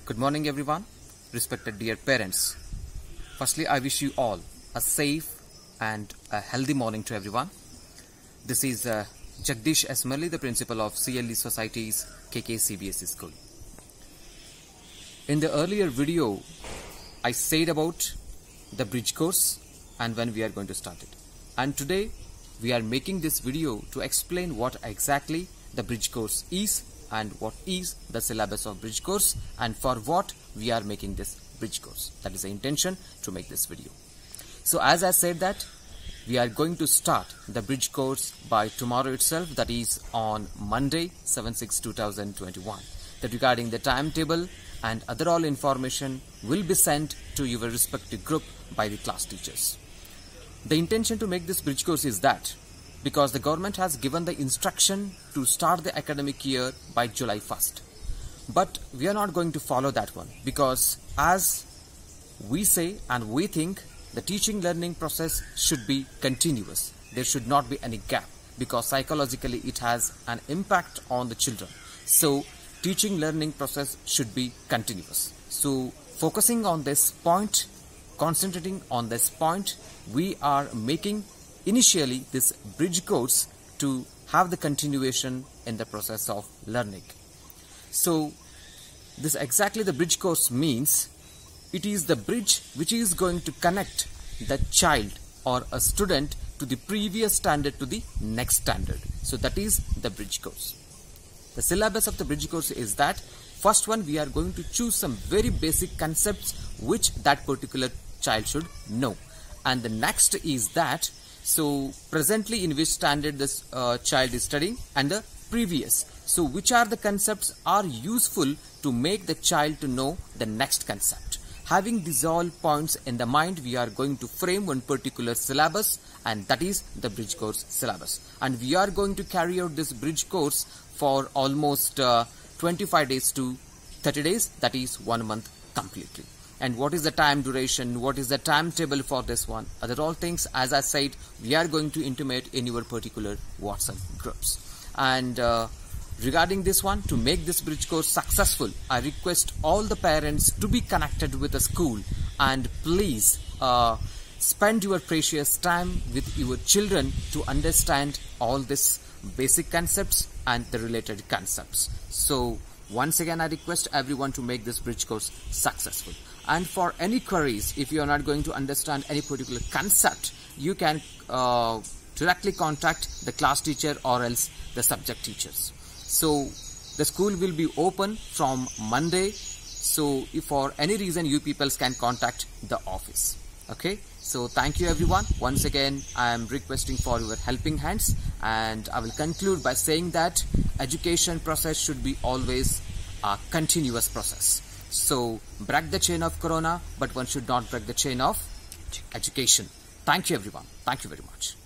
Good morning everyone, respected dear parents. Firstly, I wish you all a safe and a healthy morning to everyone. This is Jagdish Esmerli, the principal of CLE Society's KK CBSE School. In the earlier video, I said about the bridge course and when we are going to start it. And today, we are making this video to explain what exactly the bridge course is and what is the syllabus of bridge course and for what we are making this bridge course. That is the intention to make this video. So as I said that we are going to start the bridge course by tomorrow itself, that is on Monday 7/6/2021. That regarding the timetable and other all information will be sent to your respective group by the class teachers. The intention to make this bridge course is that because the government has given the instruction to start the academic year by July 1st. But we are not going to follow that one because as we say and we think the teaching learning process should be continuous. There should not be any gap because psychologically it has an impact on the children. So teaching learning process should be continuous. So focusing on this point, concentrating on this point, we are making initially this bridge course to have the continuation in the process of learning. So this exactly the bridge course means it is the bridge which is going to connect the child or a student to the previous standard to the next standard. So that is the bridge course. The syllabus of the bridge course is that first one we are going to choose some very basic concepts which that particular child should know. And the next is that so presently in which standard this child is studying and the previous. So which are the concepts are useful to make the child to know the next concept. Having these all points in the mind, we are going to frame one particular syllabus and that is the bridge course syllabus. And we are going to carry out this bridge course for almost 25 days to 30 days, that is 1 month completely. And what is the time duration, what is the timetable for this one, other all things as I said we are going to intimate in your particular WhatsApp groups. And regarding this one, to make this bridge course successful, I request all the parents to be connected with the school and please spend your precious time with your children to understand all these basic concepts and the related concepts. So once again I request everyone to make this bridge course successful. And for any queries, if you are not going to understand any particular concept, you can directly contact the class teacher or else the subject teachers. So the school will be open from Monday. So if for any reason you people can contact the office. Okay. So thank you everyone. Once again, I am requesting for your helping hands and I will conclude by saying that education process should be always a continuous process. So break the chain of corona, but one should not break the chain of education. Thank you everyone. Thank you very much.